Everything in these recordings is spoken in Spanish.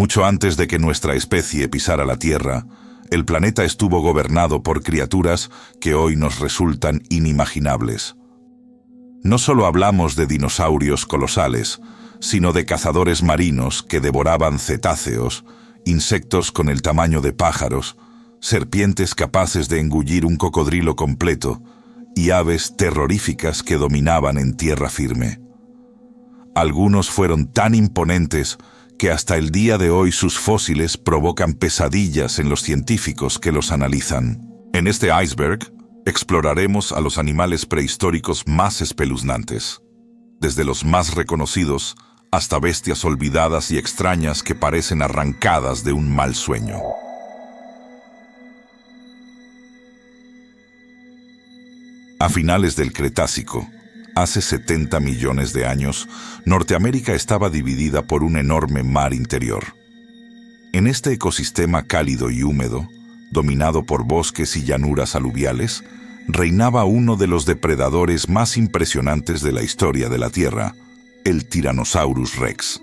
Mucho antes de que nuestra especie pisara la Tierra, el planeta estuvo gobernado por criaturas que hoy nos resultan inimaginables. No solo hablamos de dinosaurios colosales, sino de cazadores marinos que devoraban cetáceos, insectos con el tamaño de pájaros, serpientes capaces de engullir un cocodrilo completo y aves terroríficas que dominaban en tierra firme. Algunos fueron tan imponentes que hasta el día de hoy sus fósiles provocan pesadillas en los científicos que los analizan. En este iceberg exploraremos a los animales prehistóricos más espeluznantes, desde los más reconocidos hasta bestias olvidadas y extrañas que parecen arrancadas de un mal sueño. A finales del Cretácico, hace 70 millones de años, Norteamérica estaba dividida por un enorme mar interior. En este ecosistema cálido y húmedo, dominado por bosques y llanuras aluviales, reinaba uno de los depredadores más impresionantes de la historia de la Tierra, el Tyrannosaurus Rex.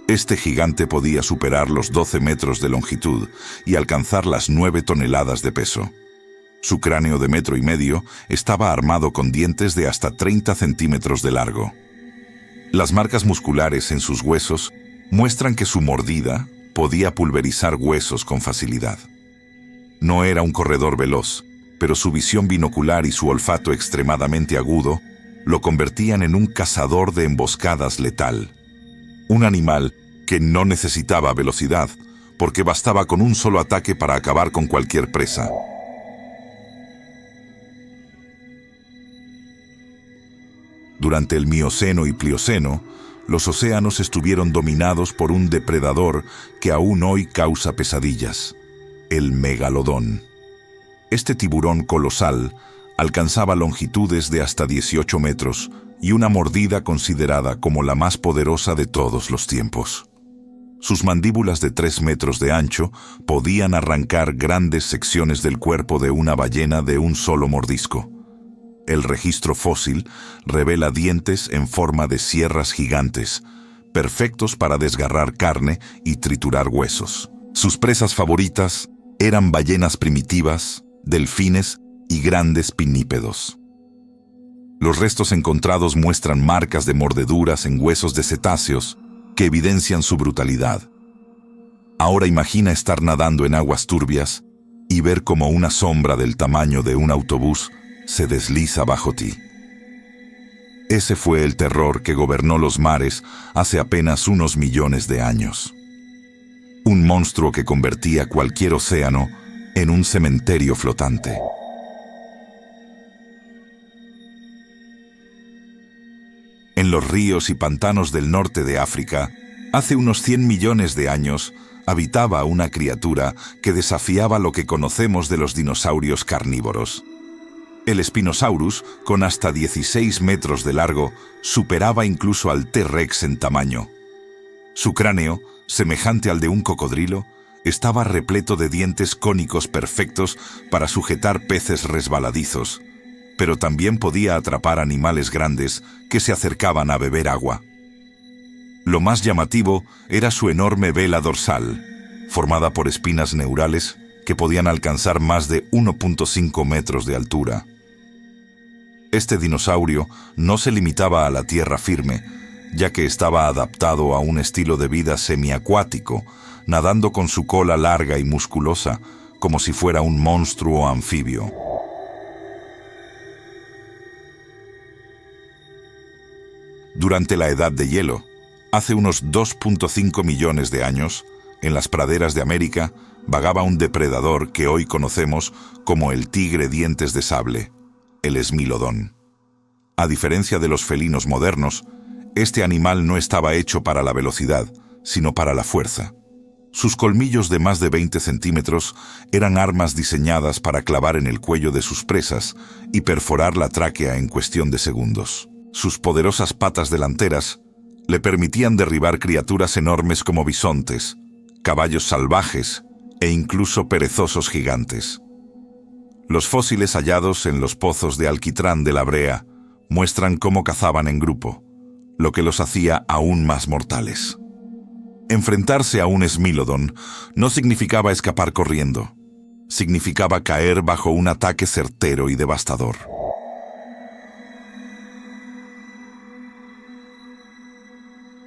Este gigante podía superar los 12 metros de longitud y alcanzar las 9 toneladas de peso. Su cráneo de 1,5 metros estaba armado con dientes de hasta 30 centímetros de largo. Las marcas musculares en sus huesos muestran que su mordida podía pulverizar huesos con facilidad. No era un corredor veloz, pero su visión binocular y su olfato extremadamente agudo lo convertían en un cazador de emboscadas letal. Un animal que no necesitaba velocidad, porque bastaba con un solo ataque para acabar con cualquier presa. Durante el Mioceno y Plioceno, los océanos estuvieron dominados por un depredador que aún hoy causa pesadillas: el megalodón. Este tiburón colosal alcanzaba longitudes de hasta 18 metros y una mordida considerada como la más poderosa de todos los tiempos. Sus mandíbulas de 3 metros de ancho podían arrancar grandes secciones del cuerpo de una ballena de un solo mordisco. El registro fósil revela dientes en forma de sierras gigantes, perfectos para desgarrar carne y triturar huesos. Sus presas favoritas eran ballenas primitivas, delfines y grandes pinnípedos. Los restos encontrados muestran marcas de mordeduras en huesos de cetáceos que evidencian su brutalidad. Ahora imagina estar nadando en aguas turbias y ver cómo una sombra del tamaño de un autobús se desliza bajo ti. Ese fue el terror que gobernó los mares hace apenas unos millones de años. Un monstruo que convertía cualquier océano en un cementerio flotante. En los ríos y pantanos del norte de África, hace unos 100 millones de años, habitaba una criatura que desafiaba lo que conocemos de los dinosaurios carnívoros. El Spinosaurus, con hasta 16 metros de largo, superaba incluso al T-Rex en tamaño. Su cráneo, semejante al de un cocodrilo, estaba repleto de dientes cónicos perfectos para sujetar peces resbaladizos, pero también podía atrapar animales grandes que se acercaban a beber agua. Lo más llamativo era su enorme vela dorsal, formada por espinas neurales que podían alcanzar más de 1,5 metros de altura. Este dinosaurio no se limitaba a la tierra firme, ya que estaba adaptado a un estilo de vida semiacuático, nadando con su cola larga y musculosa, como si fuera un monstruo anfibio. Durante la Edad de Hielo, hace unos 2,5 millones de años, en las praderas de América, vagaba un depredador que hoy conocemos como el tigre dientes de sable, el esmilodón. A diferencia de los felinos modernos, este animal no estaba hecho para la velocidad, sino para la fuerza. Sus colmillos de más de 20 centímetros eran armas diseñadas para clavar en el cuello de sus presas y perforar la tráquea en cuestión de segundos. Sus poderosas patas delanteras le permitían derribar criaturas enormes como bisontes, caballos salvajes e incluso perezosos gigantes. Los fósiles hallados en los pozos de alquitrán de la Brea muestran cómo cazaban en grupo, lo que los hacía aún más mortales. Enfrentarse a un Smilodon no significaba escapar corriendo. Significaba caer bajo un ataque certero y devastador.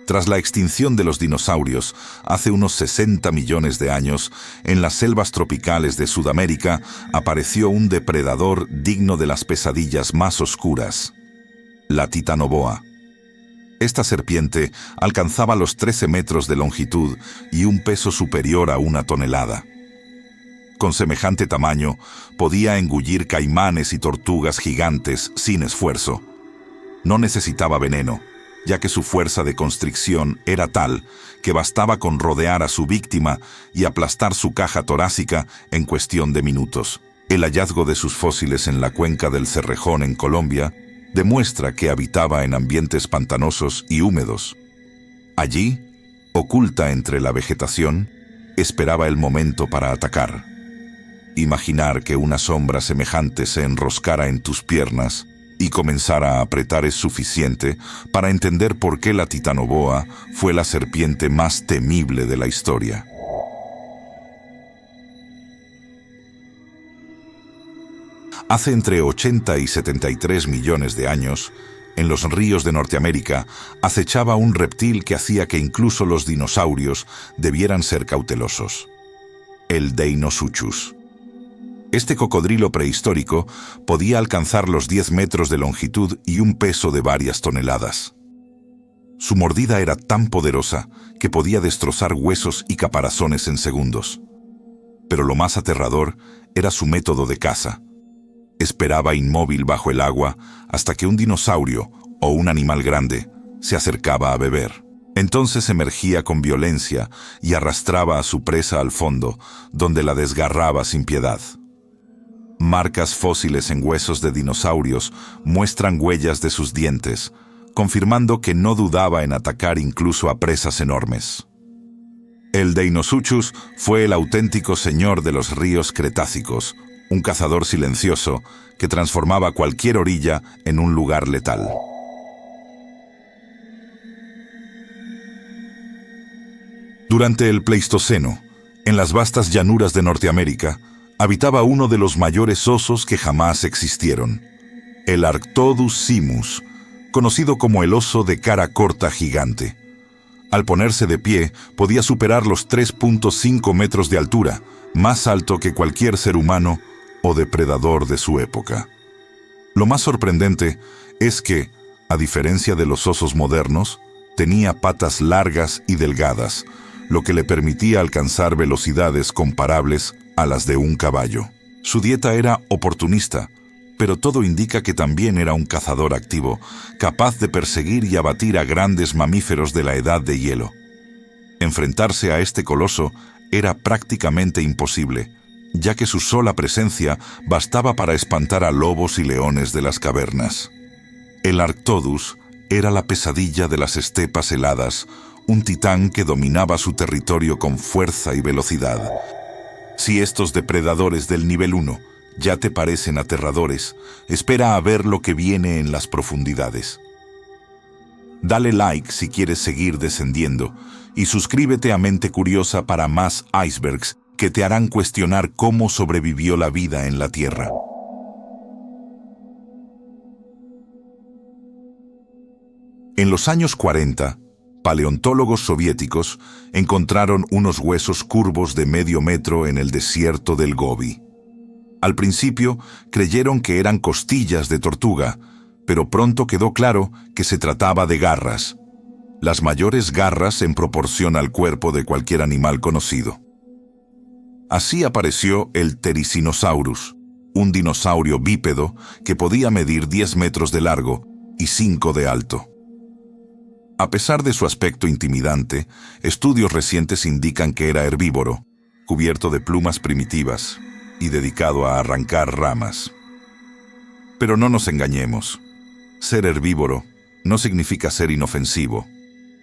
Tras la extinción de los dinosaurios, hace unos 60 millones de años, en las selvas tropicales de Sudamérica apareció un depredador digno de las pesadillas más oscuras: la titanoboa. Esta serpiente alcanzaba los 13 metros de longitud y un peso superior a 1 tonelada. Con semejante tamaño, podía engullir caimanes y tortugas gigantes sin esfuerzo. No necesitaba veneno, ya que su fuerza de constricción era tal que bastaba con rodear a su víctima y aplastar su caja torácica en cuestión de minutos. El hallazgo de sus fósiles en la cuenca del Cerrejón en Colombia demuestra que habitaba en ambientes pantanosos y húmedos. Allí, oculta entre la vegetación, esperaba el momento para atacar. Imaginar que una sombra semejante se enroscara en tus piernas y comenzara a apretar es suficiente para entender por qué la titanoboa fue la serpiente más temible de la historia. Hace entre 80 y 73 millones de años, en los ríos de Norteamérica, acechaba un reptil que hacía que incluso los dinosaurios debieran ser cautelosos: el Deinosuchus. Este cocodrilo prehistórico podía alcanzar los 10 metros de longitud y un peso de varias toneladas. Su mordida era tan poderosa que podía destrozar huesos y caparazones en segundos. Pero lo más aterrador era su método de caza. Esperaba inmóvil bajo el agua hasta que un dinosaurio o un animal grande se acercaba a beber. Entonces emergía con violencia y arrastraba a su presa al fondo, donde la desgarraba sin piedad. Marcas fósiles en huesos de dinosaurios muestran huellas de sus dientes, confirmando que no dudaba en atacar incluso a presas enormes. El Deinosuchus fue el auténtico señor de los ríos cretácicos, un cazador silencioso que transformaba cualquier orilla en un lugar letal. Durante el Pleistoceno, en las vastas llanuras de Norteamérica, habitaba uno de los mayores osos que jamás existieron, el Arctodus simus, conocido como el oso de cara corta gigante. Al ponerse de pie, podía superar los 3.5 metros de altura, más alto que cualquier ser humano o depredador de su época. Lo más sorprendente es que, a diferencia de los osos modernos, tenía patas largas y delgadas, lo que le permitía alcanzar velocidades comparables a las de un caballo. Su dieta era oportunista, pero todo indica que también era un cazador activo, capaz de perseguir y abatir a grandes mamíferos de la edad de hielo. Enfrentarse a este coloso era prácticamente imposible, ya que su sola presencia bastaba para espantar a lobos y leones de las cavernas. El Arctodus era la pesadilla de las estepas heladas, un titán que dominaba su territorio con fuerza y velocidad. Si estos depredadores del nivel 1 ya te parecen aterradores, espera a ver lo que viene en las profundidades. Dale like si quieres seguir descendiendo y suscríbete a Mente Curiosa para más icebergs que te harán cuestionar cómo sobrevivió la vida en la Tierra. En los años 40, paleontólogos soviéticos encontraron unos huesos curvos de medio metro en el desierto del Gobi. Al principio creyeron que eran costillas de tortuga, pero pronto quedó claro que se trataba de garras, las mayores garras en proporción al cuerpo de cualquier animal conocido. Así apareció el Therizinosaurus, un dinosaurio bípedo que podía medir 10 metros de largo y 5 de alto. A pesar de su aspecto intimidante, estudios recientes indican que era herbívoro, cubierto de plumas primitivas y dedicado a arrancar ramas. Pero no nos engañemos. Ser herbívoro no significa ser inofensivo.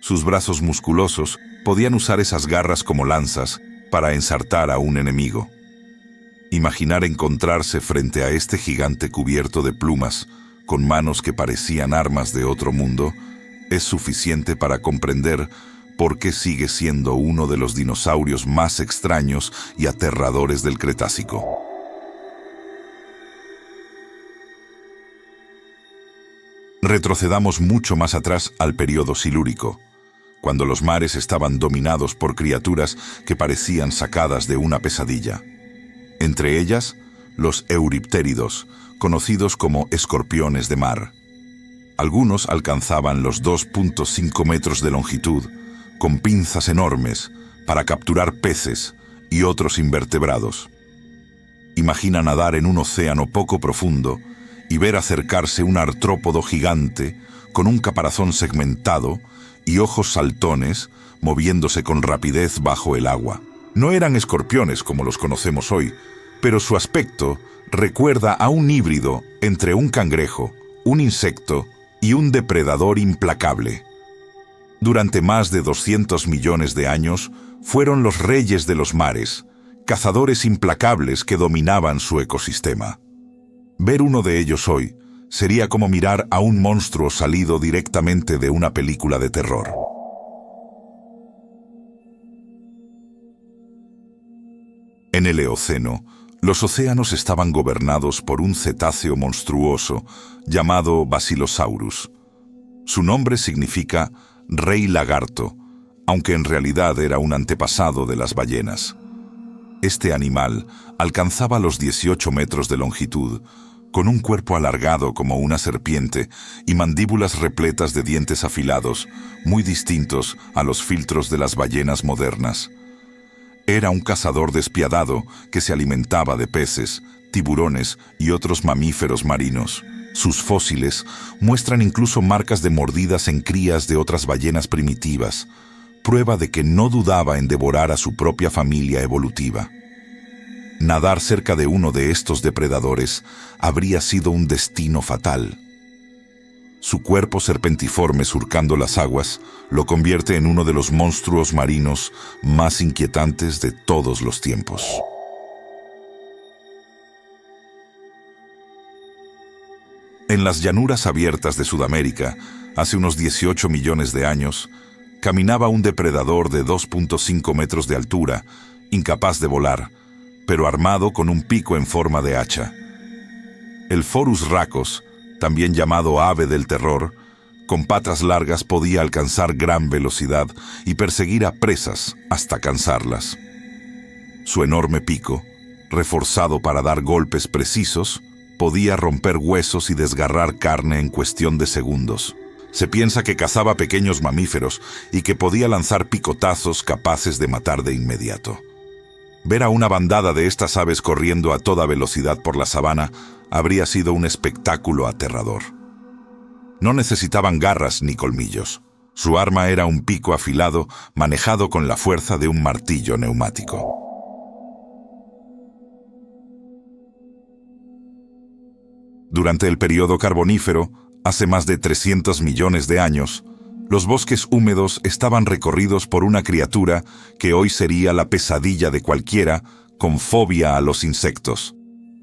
Sus brazos musculosos podían usar esas garras como lanzas para ensartar a un enemigo. Imaginar encontrarse frente a este gigante cubierto de plumas, con manos que parecían armas de otro mundo, es suficiente para comprender porque sigue siendo uno de los dinosaurios más extraños y aterradores del Cretácico. Retrocedamos mucho más atrás al período silúrico, cuando los mares estaban dominados por criaturas que parecían sacadas de una pesadilla. Entre ellas, los euriptéridos, conocidos como escorpiones de mar. Algunos alcanzaban los 2.5 metros de longitud, con pinzas enormes para capturar peces y otros invertebrados. Imagina nadar en un océano poco profundo y ver acercarse un artrópodo gigante con un caparazón segmentado y ojos saltones moviéndose con rapidez bajo el agua. No eran escorpiones como los conocemos hoy, pero su aspecto recuerda a un híbrido entre un cangrejo, un insecto y un depredador implacable. Durante más de 200 millones de años, fueron los reyes de los mares, cazadores implacables que dominaban su ecosistema. Ver uno de ellos hoy sería como mirar a un monstruo salido directamente de una película de terror. En el Eoceno, los océanos estaban gobernados por un cetáceo monstruoso llamado Basilosaurus. Su nombre significa rey lagarto, aunque en realidad era un antepasado de las ballenas. Este animal alcanzaba los 18 metros de longitud, con un cuerpo alargado como una serpiente y mandíbulas repletas de dientes afilados, muy distintos a los filtros de las ballenas modernas. Era un cazador despiadado que se alimentaba de peces, tiburones y otros mamíferos marinos. Sus fósiles muestran incluso marcas de mordidas en crías de otras ballenas primitivas, prueba de que no dudaba en devorar a su propia familia evolutiva. Nadar cerca de uno de estos depredadores habría sido un destino fatal. Su cuerpo serpentiforme surcando las aguas lo convierte en uno de los monstruos marinos más inquietantes de todos los tiempos. En las llanuras abiertas de Sudamérica, hace unos 18 millones de años, caminaba un depredador de 2.5 metros de altura, incapaz de volar, pero armado con un pico en forma de hacha. El Phorus racos, también llamado ave del terror, con patas largas podía alcanzar gran velocidad y perseguir a presas hasta cansarlas. Su enorme pico, reforzado para dar golpes precisos, podía romper huesos y desgarrar carne en cuestión de segundos. Se piensa que cazaba pequeños mamíferos y que podía lanzar picotazos capaces de matar de inmediato. Ver a una bandada de estas aves corriendo a toda velocidad por la sabana habría sido un espectáculo aterrador. No necesitaban garras ni colmillos. Su arma era un pico afilado manejado con la fuerza de un martillo neumático. Durante el período carbonífero, hace más de 300 millones de años, los bosques húmedos estaban recorridos por una criatura que hoy sería la pesadilla de cualquiera con fobia a los insectos: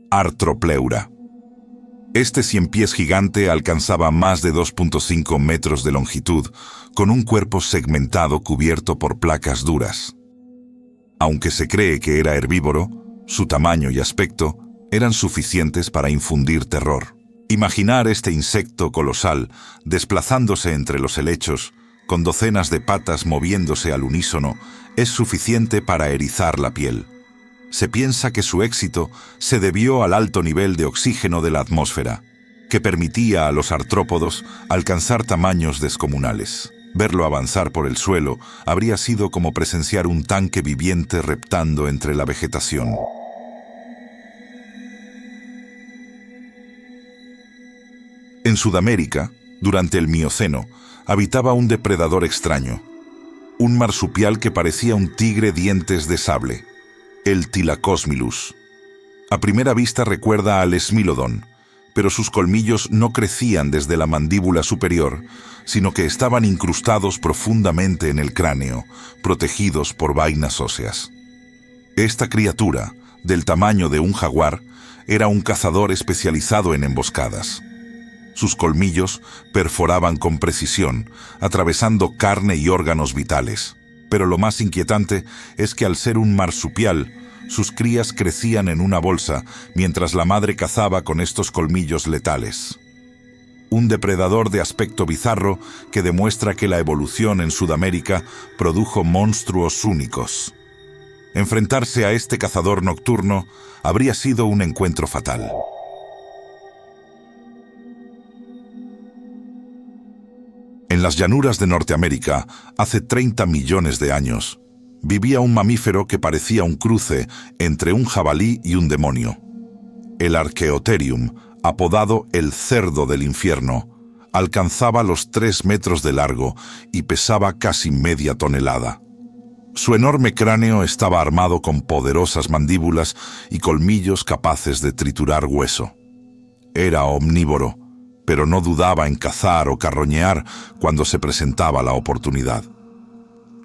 Arthropleura. Este 100 pies gigante alcanzaba más de 2.5 metros de longitud, con un cuerpo segmentado cubierto por placas duras. Aunque se cree que era herbívoro, su tamaño y aspecto eran suficientes para infundir terror. Imaginar este insecto colosal desplazándose entre los helechos, con docenas de patas moviéndose al unísono, es suficiente para erizar la piel. Se piensa que su éxito se debió al alto nivel de oxígeno de la atmósfera, que permitía a los artrópodos alcanzar tamaños descomunales. Verlo avanzar por el suelo habría sido como presenciar un tanque viviente reptando entre la vegetación. En Sudamérica, durante el Mioceno, habitaba un depredador extraño, un marsupial que parecía un tigre dientes de sable, el Thylacoschilus. A primera vista recuerda al Smilodon, pero sus colmillos no crecían desde la mandíbula superior, sino que estaban incrustados profundamente en el cráneo, protegidos por vainas óseas. Esta criatura, del tamaño de un jaguar, era un cazador especializado en emboscadas. Sus colmillos perforaban con precisión, atravesando carne y órganos vitales. Pero lo más inquietante es que al ser un marsupial, sus crías crecían en una bolsa mientras la madre cazaba con estos colmillos letales. Un depredador de aspecto bizarro que demuestra que la evolución en Sudamérica produjo monstruos únicos. Enfrentarse a este cazador nocturno habría sido un encuentro fatal. En las llanuras de Norteamérica, hace 30 millones de años, vivía un mamífero que parecía un cruce entre un jabalí y un demonio. El Archaeotherium, apodado el cerdo del infierno, alcanzaba los 3 metros de largo y pesaba casi media tonelada. Su enorme cráneo estaba armado con poderosas mandíbulas y colmillos capaces de triturar hueso. Era omnívoro, pero no dudaba en cazar o carroñear cuando se presentaba la oportunidad.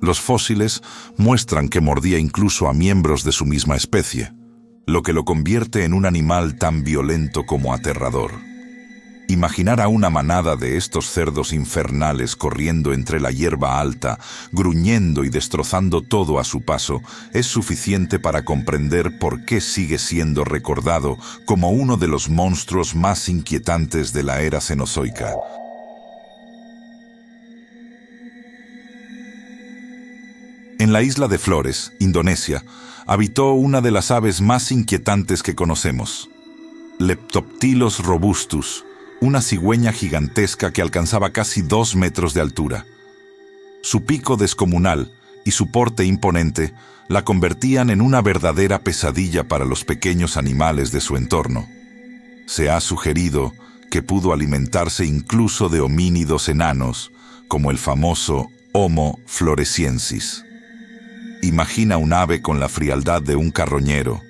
Los fósiles muestran que mordía incluso a miembros de su misma especie, lo que lo convierte en un animal tan violento como aterrador. Imaginar a una manada de estos cerdos infernales corriendo entre la hierba alta, gruñendo y destrozando todo a su paso, es suficiente para comprender por qué sigue siendo recordado como uno de los monstruos más inquietantes de la era Cenozoica. En la isla de Flores, Indonesia, habitó una de las aves más inquietantes que conocemos, Leptoptilos robustus, una cigüeña gigantesca que alcanzaba casi 2 metros de altura. Su pico descomunal y su porte imponente la convertían en una verdadera pesadilla para los pequeños animales de su entorno. Se ha sugerido que pudo alimentarse incluso de homínidos enanos, como el famoso Homo floresiensis. Imagina un ave con la frialdad de un carroñero,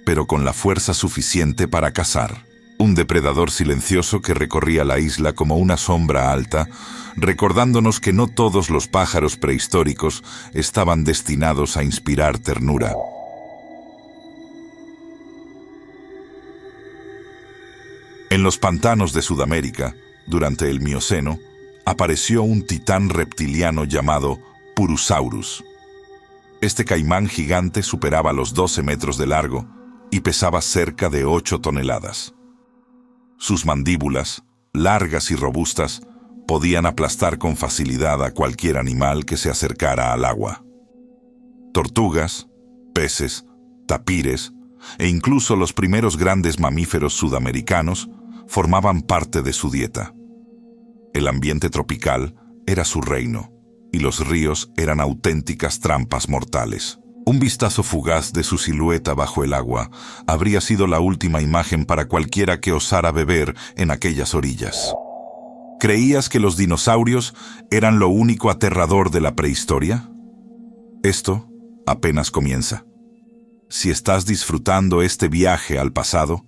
pero con la fuerza suficiente para cazar. Un depredador silencioso que recorría la isla como una sombra alta, recordándonos que no todos los pájaros prehistóricos estaban destinados a inspirar ternura. En los pantanos de Sudamérica, durante el Mioceno, apareció un titán reptiliano llamado Purusaurus. Este caimán gigante superaba los 12 metros de largo y pesaba cerca de 8 toneladas. Sus mandíbulas, largas y robustas, podían aplastar con facilidad a cualquier animal que se acercara al agua. Tortugas, peces, tapires e incluso los primeros grandes mamíferos sudamericanos formaban parte de su dieta. El ambiente tropical era su reino, y los ríos eran auténticas trampas mortales. Un vistazo fugaz de su silueta bajo el agua habría sido la última imagen para cualquiera que osara beber en aquellas orillas. ¿Creías que los dinosaurios eran lo único aterrador de la prehistoria? Esto apenas comienza. Si estás disfrutando este viaje al pasado,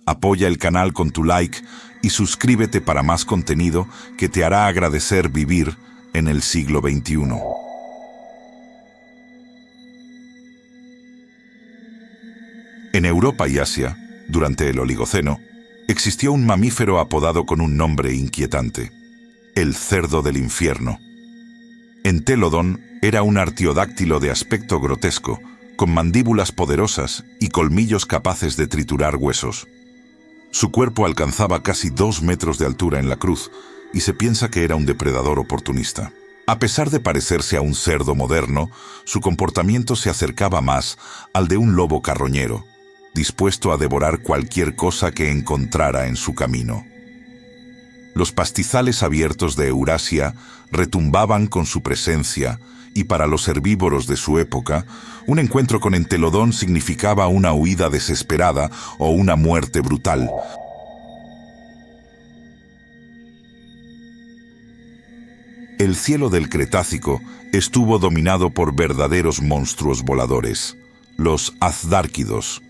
apoya el canal con tu like y suscríbete para más contenido que te hará agradecer vivir en el siglo XXI. En Europa y Asia, durante el Oligoceno, existió un mamífero apodado con un nombre inquietante, el cerdo del infierno. Entelodon era un artiodáctilo de aspecto grotesco, con mandíbulas poderosas y colmillos capaces de triturar huesos. Su cuerpo alcanzaba casi 2 metros de altura en la cruz y se piensa que era un depredador oportunista. A pesar de parecerse a un cerdo moderno, su comportamiento se acercaba más al de un lobo carroñero, dispuesto a devorar cualquier cosa que encontrara en su camino. Los pastizales abiertos de Eurasia retumbaban con su presencia y para los herbívoros de su época, un encuentro con Entelodon significaba una huida desesperada o una muerte brutal. El cielo del Cretácico estuvo dominado por verdaderos monstruos voladores, los azdárquidos.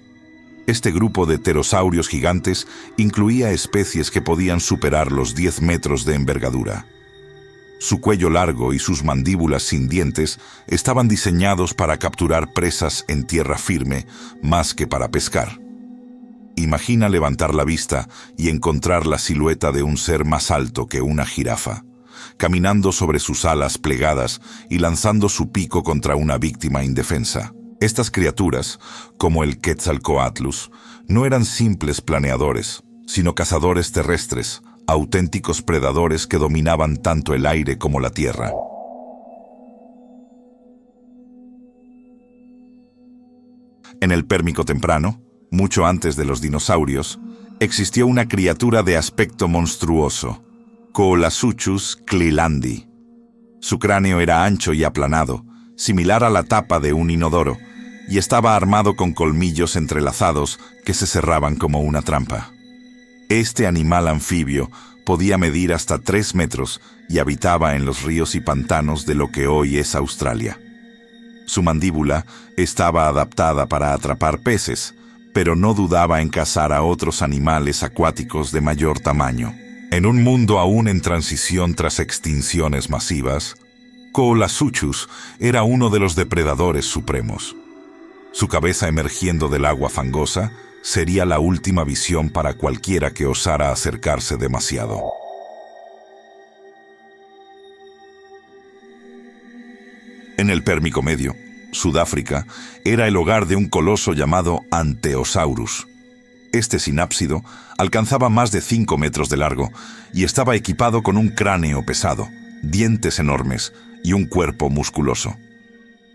Este grupo de pterosaurios gigantes incluía especies que podían superar los 10 metros de envergadura. Su cuello largo y sus mandíbulas sin dientes estaban diseñados para capturar presas en tierra firme más que para pescar. Imagina levantar la vista y encontrar la silueta de un ser más alto que una jirafa, caminando sobre sus alas plegadas y lanzando su pico contra una víctima indefensa. Estas criaturas, como el Quetzalcóatlus, no eran simples planeadores, sino cazadores terrestres, auténticos predadores que dominaban tanto el aire como la tierra. En el Pérmico temprano, mucho antes de los dinosaurios, existió una criatura de aspecto monstruoso, Coolasuchus clelandii. Su cráneo era ancho y aplanado, similar a la tapa de un inodoro, y estaba armado con colmillos entrelazados que se cerraban como una trampa. Este animal anfibio podía medir hasta 3 metros y habitaba en los ríos y pantanos de lo que hoy es Australia. Su mandíbula estaba adaptada para atrapar peces, pero no dudaba en cazar a otros animales acuáticos de mayor tamaño. En un mundo aún en transición tras extinciones masivas, Coolasuchus era uno de los depredadores supremos. Su cabeza emergiendo del agua fangosa sería la última visión para cualquiera que osara acercarse demasiado. En el Pérmico medio, Sudáfrica era el hogar de un coloso llamado Anteosaurus. Este sinápsido alcanzaba más de 5 metros de largo y estaba equipado con un cráneo pesado, dientes enormes y un cuerpo musculoso.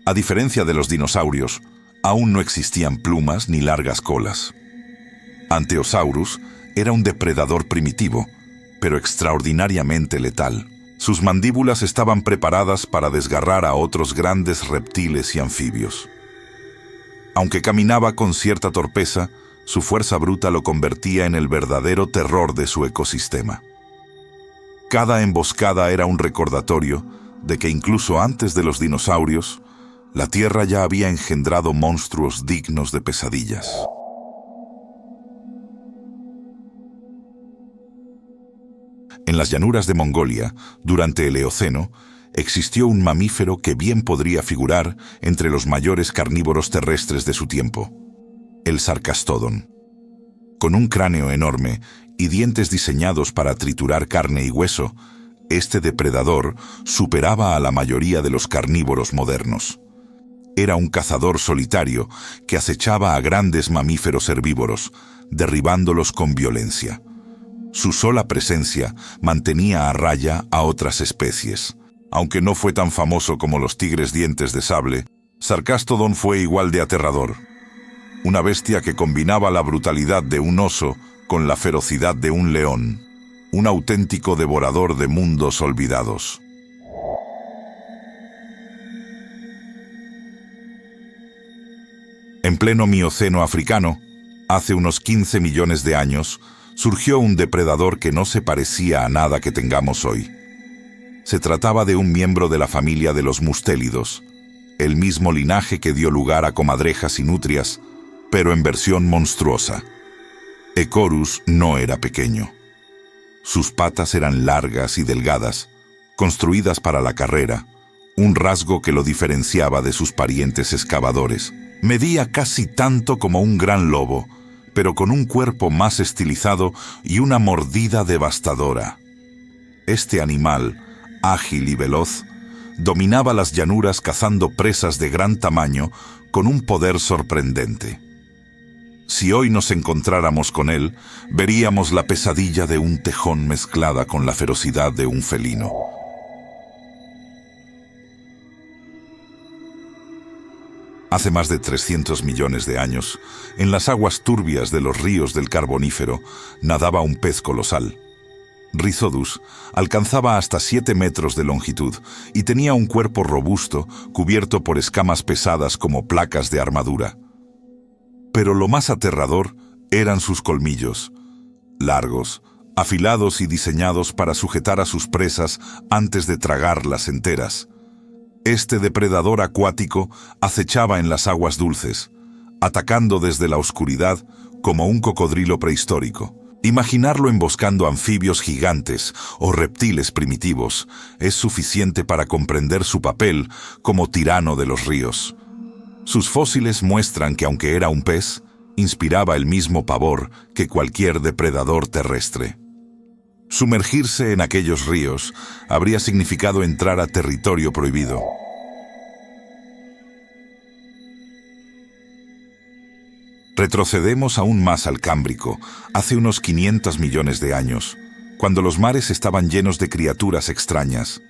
A diferencia de los dinosaurios, aún no existían plumas ni largas colas. Anteosaurus era un depredador primitivo, pero extraordinariamente letal. Sus mandíbulas estaban preparadas para desgarrar a otros grandes reptiles y anfibios. Aunque caminaba con cierta torpeza, su fuerza bruta lo convertía en el verdadero terror de su ecosistema. Cada emboscada era un recordatorio de que incluso antes de los dinosaurios, la Tierra ya había engendrado monstruos dignos de pesadillas. En las llanuras de Mongolia, durante el Eoceno, existió un mamífero que bien podría figurar entre los mayores carnívoros terrestres de su tiempo, el Sarcastodon. Con un cráneo enorme y dientes diseñados para triturar carne y hueso, este depredador superaba a la mayoría de los carnívoros modernos. Era un cazador solitario que acechaba a grandes mamíferos herbívoros, derribándolos con violencia. Su sola presencia mantenía a raya a otras especies. Aunque no fue tan famoso como los tigres dientes de sable, Sarcastodon fue igual de aterrador. Una bestia que combinaba la brutalidad de un oso con la ferocidad de un león. Un auténtico devorador de mundos olvidados. En pleno Mioceno africano, hace unos 15 millones de años, surgió un depredador que no se parecía a nada que tengamos hoy. Se trataba de un miembro de la familia de los mustélidos, el mismo linaje que dio lugar a comadrejas y nutrias, pero en versión monstruosa. Ecorus no era pequeño. Sus patas eran largas y delgadas, construidas para la carrera, un rasgo que lo diferenciaba de sus parientes excavadores. Medía casi tanto como un gran lobo, pero con un cuerpo más estilizado y una mordida devastadora. Este animal, ágil y veloz, dominaba las llanuras cazando presas de gran tamaño con un poder sorprendente. Si hoy nos encontráramos con él, veríamos la pesadilla de un tejón mezclada con la ferocidad de un felino. Hace más de 300 millones de años, en las aguas turbias de los ríos del Carbonífero, nadaba un pez colosal. Rhizodus alcanzaba hasta 7 metros de longitud y tenía un cuerpo robusto cubierto por escamas pesadas como placas de armadura. Pero lo más aterrador eran sus colmillos, largos, afilados y diseñados para sujetar a sus presas antes de tragarlas enteras. Este depredador acuático acechaba en las aguas dulces, atacando desde la oscuridad como un cocodrilo prehistórico. Imaginarlo emboscando anfibios gigantes o reptiles primitivos es suficiente para comprender su papel como tirano de los ríos. Sus fósiles muestran que aunque era un pez, inspiraba el mismo pavor que cualquier depredador terrestre. Sumergirse en aquellos ríos habría significado entrar a territorio prohibido. Retrocedemos aún más al Cámbrico, hace unos 500 millones de años, cuando los mares estaban llenos de criaturas extrañas.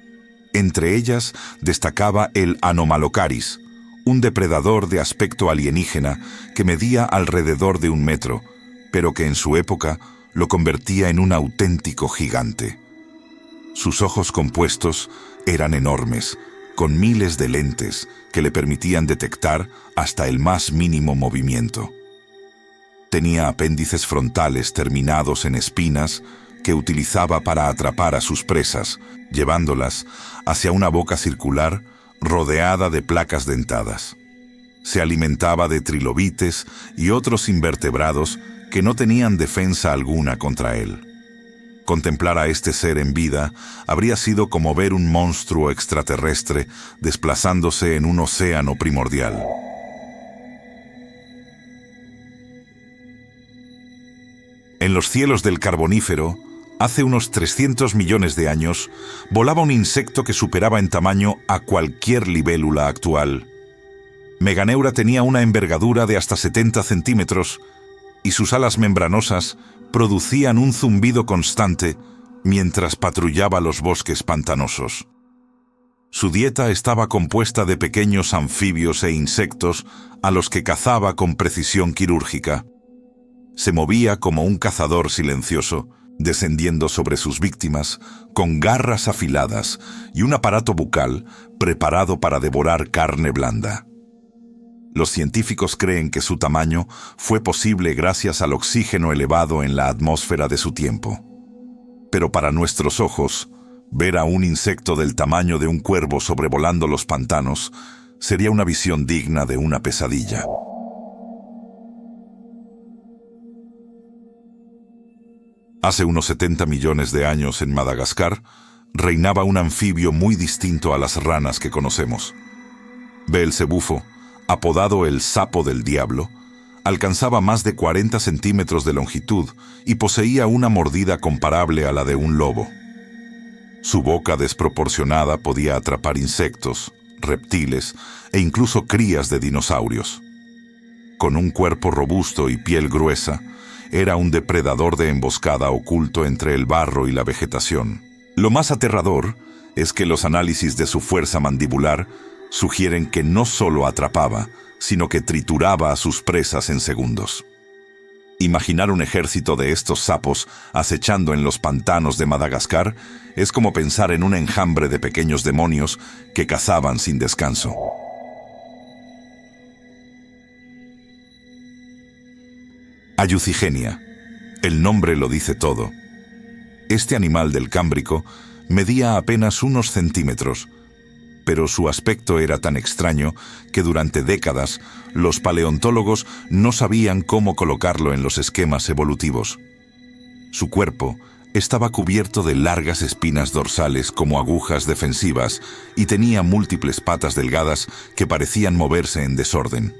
Entre ellas destacaba el Anomalocaris, un depredador de aspecto alienígena que medía alrededor de 1 metro, pero que en su época lo convertía en un auténtico gigante. Sus ojos compuestos eran enormes, con miles de lentes que le permitían detectar hasta el más mínimo movimiento. Tenía apéndices frontales terminados en espinas que utilizaba para atrapar a sus presas, llevándolas hacia una boca circular rodeada de placas dentadas. Se alimentaba de trilobites y otros invertebrados que no tenían defensa alguna contra él. Contemplar a este ser en vida habría sido como ver un monstruo extraterrestre desplazándose en un océano primordial. En los cielos del Carbonífero, hace unos 300 millones de años, volaba un insecto que superaba en tamaño a cualquier libélula actual. Meganeura tenía una envergadura de hasta 70 centímetros y sus alas membranosas producían un zumbido constante mientras patrullaba los bosques pantanosos. Su dieta estaba compuesta de pequeños anfibios e insectos a los que cazaba con precisión quirúrgica. Se movía como un cazador silencioso, descendiendo sobre sus víctimas con garras afiladas y un aparato bucal preparado para devorar carne blanda. Los científicos creen que su tamaño fue posible gracias al oxígeno elevado en la atmósfera de su tiempo. Pero para nuestros ojos, ver a un insecto del tamaño de un cuervo sobrevolando los pantanos sería una visión digna de una pesadilla. Hace unos 70 millones de años en Madagascar, reinaba un anfibio muy distinto a las ranas que conocemos. Beelzebufo, apodado el sapo del diablo, alcanzaba más de 40 centímetros de longitud y poseía una mordida comparable a la de un lobo. Su boca desproporcionada podía atrapar insectos, reptiles e incluso crías de dinosaurios. Con un cuerpo robusto y piel gruesa, era un depredador de emboscada oculto entre el barro y la vegetación. Lo más aterrador es que los análisis de su fuerza mandibular sugieren que no solo atrapaba, sino que trituraba a sus presas en segundos. Imaginar un ejército de estos sapos acechando en los pantanos de Madagascar es como pensar en un enjambre de pequeños demonios que cazaban sin descanso. Ayucigenia. El nombre lo dice todo. Este animal del Cámbrico medía apenas unos centímetros, pero su aspecto era tan extraño que durante décadas los paleontólogos no sabían cómo colocarlo en los esquemas evolutivos. Su cuerpo estaba cubierto de largas espinas dorsales como agujas defensivas y tenía múltiples patas delgadas que parecían moverse en desorden.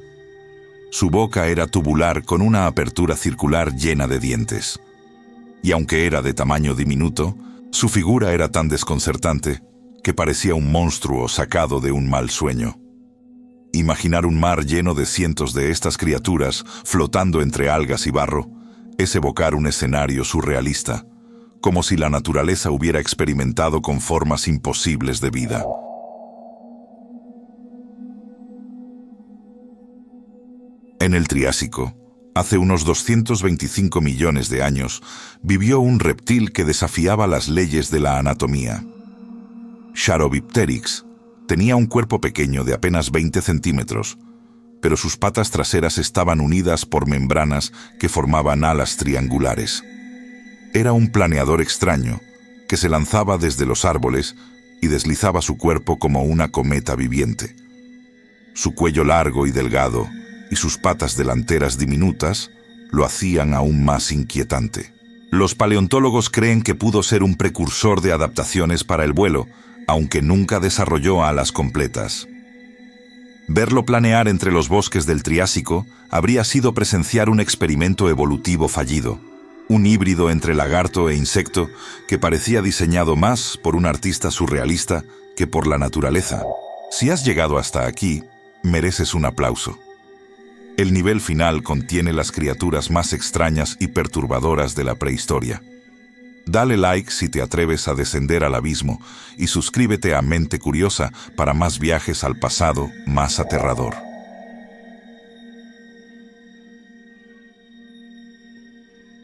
Su boca era tubular con una apertura circular llena de dientes. Y aunque era de tamaño diminuto, su figura era tan desconcertante que parecía un monstruo sacado de un mal sueño. Imaginar un mar lleno de cientos de estas criaturas flotando entre algas y barro es evocar un escenario surrealista, como si la naturaleza hubiera experimentado con formas imposibles de vida. En el Triásico, hace unos 225 millones de años, vivió un reptil que desafiaba las leyes de la anatomía. Charopteryx tenía un cuerpo pequeño de apenas 20 centímetros, pero sus patas traseras estaban unidas por membranas que formaban alas triangulares. Era un planeador extraño que se lanzaba desde los árboles y deslizaba su cuerpo como una cometa viviente. Su cuello largo y delgado y sus patas delanteras diminutas lo hacían aún más inquietante. Los paleontólogos creen que pudo ser un precursor de adaptaciones para el vuelo, aunque nunca desarrolló alas completas. Verlo planear entre los bosques del Triásico habría sido presenciar un experimento evolutivo fallido, un híbrido entre lagarto e insecto que parecía diseñado más por un artista surrealista que por la naturaleza. Si has llegado hasta aquí, mereces un aplauso. El nivel final contiene las criaturas más extrañas y perturbadoras de la prehistoria. Dale like si te atreves a descender al abismo y suscríbete a Mente Curiosa para más viajes al pasado más aterrador.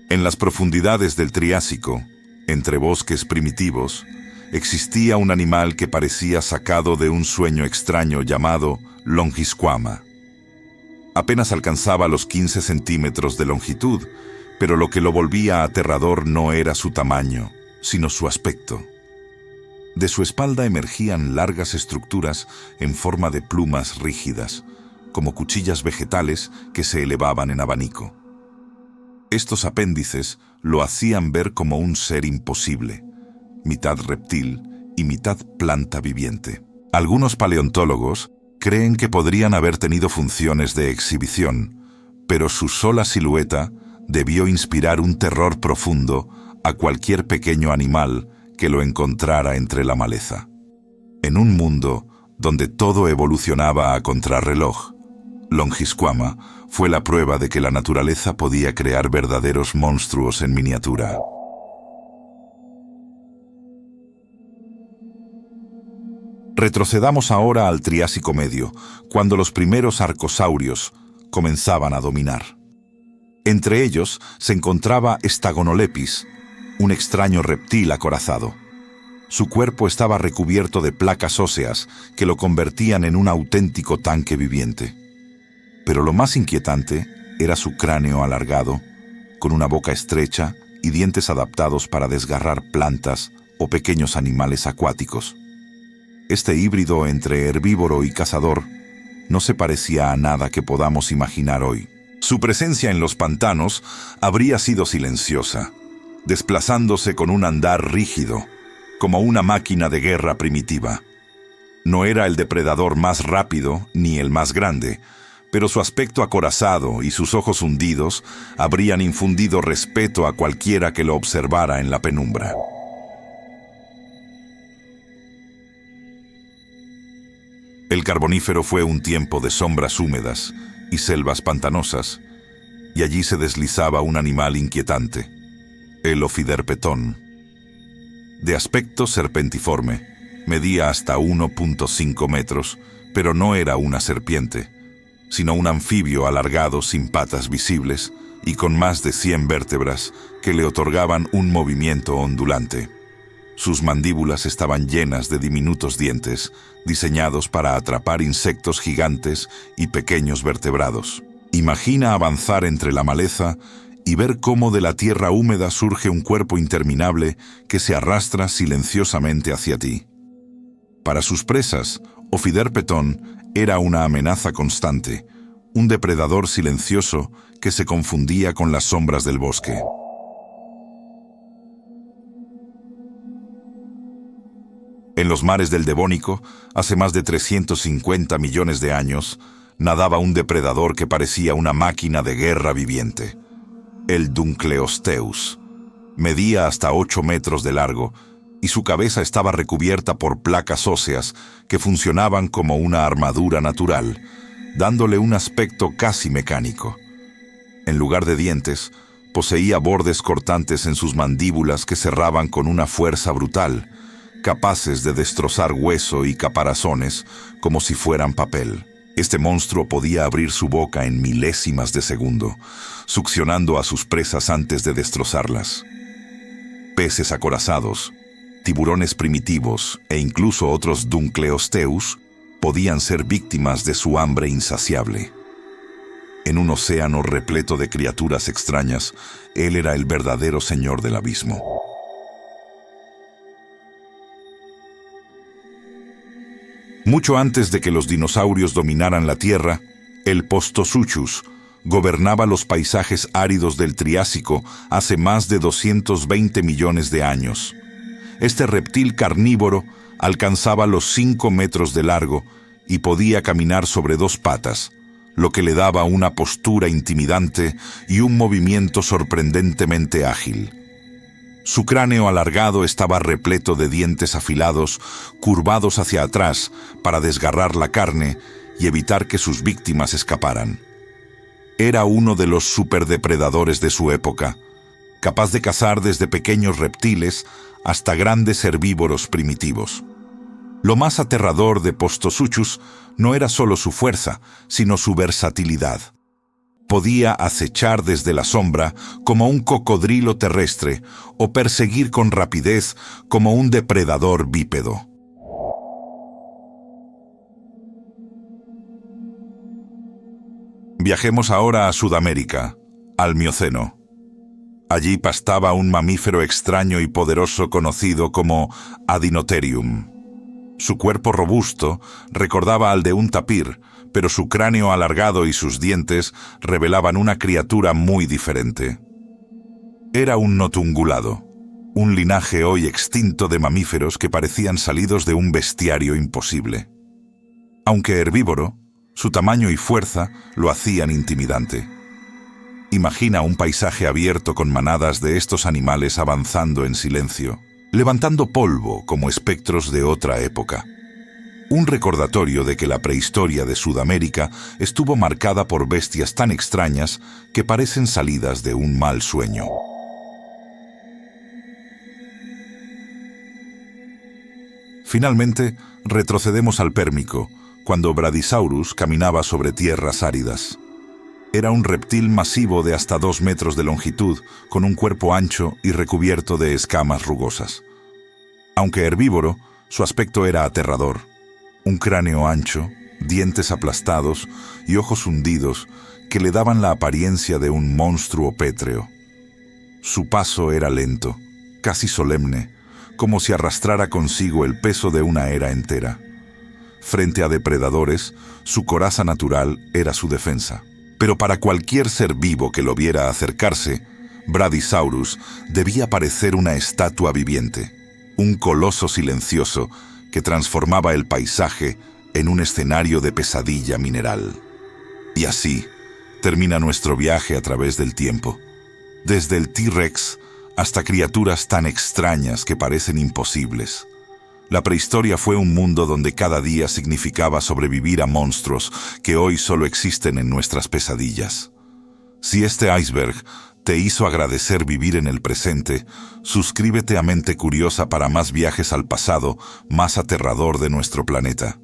En las profundidades del Triásico, entre bosques primitivos, existía un animal que parecía sacado de un sueño extraño llamado Longisquama. Apenas alcanzaba los 15 centímetros de longitud, pero lo que lo volvía aterrador no era su tamaño, sino su aspecto. De su espalda emergían largas estructuras en forma de plumas rígidas, como cuchillas vegetales que se elevaban en abanico. Estos apéndices lo hacían ver como un ser imposible, mitad reptil y mitad planta viviente. Algunos paleontólogos creen que podrían haber tenido funciones de exhibición, pero su sola silueta debió inspirar un terror profundo a cualquier pequeño animal que lo encontrara entre la maleza. En un mundo donde todo evolucionaba a contrarreloj, Longisquama fue la prueba de que la naturaleza podía crear verdaderos monstruos en miniatura. Retrocedamos ahora al Triásico Medio, cuando los primeros arcosaurios comenzaban a dominar. Entre ellos se encontraba Staghonolepis, un extraño reptil acorazado. Su cuerpo estaba recubierto de placas óseas que lo convertían en un auténtico tanque viviente. Pero lo más inquietante era su cráneo alargado, con una boca estrecha y dientes adaptados para desgarrar plantas o pequeños animales acuáticos. Este híbrido entre herbívoro y cazador no se parecía a nada que podamos imaginar hoy. Su presencia en los pantanos habría sido silenciosa, desplazándose con un andar rígido, como una máquina de guerra primitiva. No era el depredador más rápido ni el más grande, pero su aspecto acorazado y sus ojos hundidos habrían infundido respeto a cualquiera que lo observara en la penumbra. El Carbonífero fue un tiempo de sombras húmedas y selvas pantanosas, y allí se deslizaba un animal inquietante, el Ophiderpetón. De aspecto serpentiforme, medía hasta 1.5 metros, pero no era una serpiente, sino un anfibio alargado sin patas visibles y con más de 100 vértebras que le otorgaban un movimiento ondulante. Sus mandíbulas estaban llenas de diminutos dientes, diseñados para atrapar insectos gigantes y pequeños vertebrados. Imagina avanzar entre la maleza y ver cómo de la tierra húmeda surge un cuerpo interminable que se arrastra silenciosamente hacia ti. Para sus presas, Ophiderpetón era una amenaza constante, un depredador silencioso que se confundía con las sombras del bosque. En los mares del Devónico, hace más de 350 millones de años, nadaba un depredador que parecía una máquina de guerra viviente. El Dunkleosteus. Medía hasta 8 metros de largo y su cabeza estaba recubierta por placas óseas que funcionaban como una armadura natural, dándole un aspecto casi mecánico. En lugar de dientes, poseía bordes cortantes en sus mandíbulas que cerraban con una fuerza brutal, capaces de destrozar hueso y caparazones como si fueran papel. Este monstruo podía abrir su boca en milésimas de segundo, succionando a sus presas antes de destrozarlas. Peces acorazados, tiburones primitivos e incluso otros Dunkleosteus podían ser víctimas de su hambre insaciable. En un océano repleto de criaturas extrañas, él era el verdadero señor del abismo. Mucho antes de que los dinosaurios dominaran la Tierra, el Postosuchus gobernaba los paisajes áridos del Triásico hace más de 220 millones de años. Este reptil carnívoro alcanzaba los 5 metros de largo y podía caminar sobre dos patas, lo que le daba una postura intimidante y un movimiento sorprendentemente ágil. Su cráneo alargado estaba repleto de dientes afilados, curvados hacia atrás para desgarrar la carne y evitar que sus víctimas escaparan. Era uno de los superdepredadores de su época, capaz de cazar desde pequeños reptiles hasta grandes herbívoros primitivos. Lo más aterrador de Postosuchus no era solo su fuerza, sino su versatilidad. Podía acechar desde la sombra como un cocodrilo terrestre o perseguir con rapidez como un depredador bípedo. Viajemos ahora a Sudamérica, al Mioceno. Allí pastaba un mamífero extraño y poderoso conocido como Adinotherium. Su cuerpo robusto recordaba al de un tapir, pero su cráneo alargado y sus dientes revelaban una criatura muy diferente. Era un notungulado, un linaje hoy extinto de mamíferos que parecían salidos de un bestiario imposible. Aunque herbívoro, su tamaño y fuerza lo hacían intimidante. Imagina un paisaje abierto con manadas de estos animales avanzando en silencio, levantando polvo como espectros de otra época. Un recordatorio de que la prehistoria de Sudamérica estuvo marcada por bestias tan extrañas que parecen salidas de un mal sueño. Finalmente, retrocedemos al Pérmico, cuando Bradisaurus caminaba sobre tierras áridas. Era un reptil masivo de hasta 2 metros de longitud, con un cuerpo ancho y recubierto de escamas rugosas. Aunque herbívoro, su aspecto era aterrador. Un cráneo ancho, dientes aplastados y ojos hundidos que le daban la apariencia de un monstruo pétreo. Su paso era lento, casi solemne, como si arrastrara consigo el peso de una era entera. Frente a depredadores, su coraza natural era su defensa. Pero para cualquier ser vivo que lo viera acercarse, Bradisaurus debía parecer una estatua viviente, un coloso silencioso que transformaba el paisaje en un escenario de pesadilla mineral. Y así termina nuestro viaje a través del tiempo, desde el T-Rex hasta criaturas tan extrañas que parecen imposibles. La prehistoria fue un mundo donde cada día significaba sobrevivir a monstruos que hoy solo existen en nuestras pesadillas. Si este iceberg te hizo agradecer vivir en el presente, suscríbete a Mente Curiosa para más viajes al pasado más aterrador de nuestro planeta.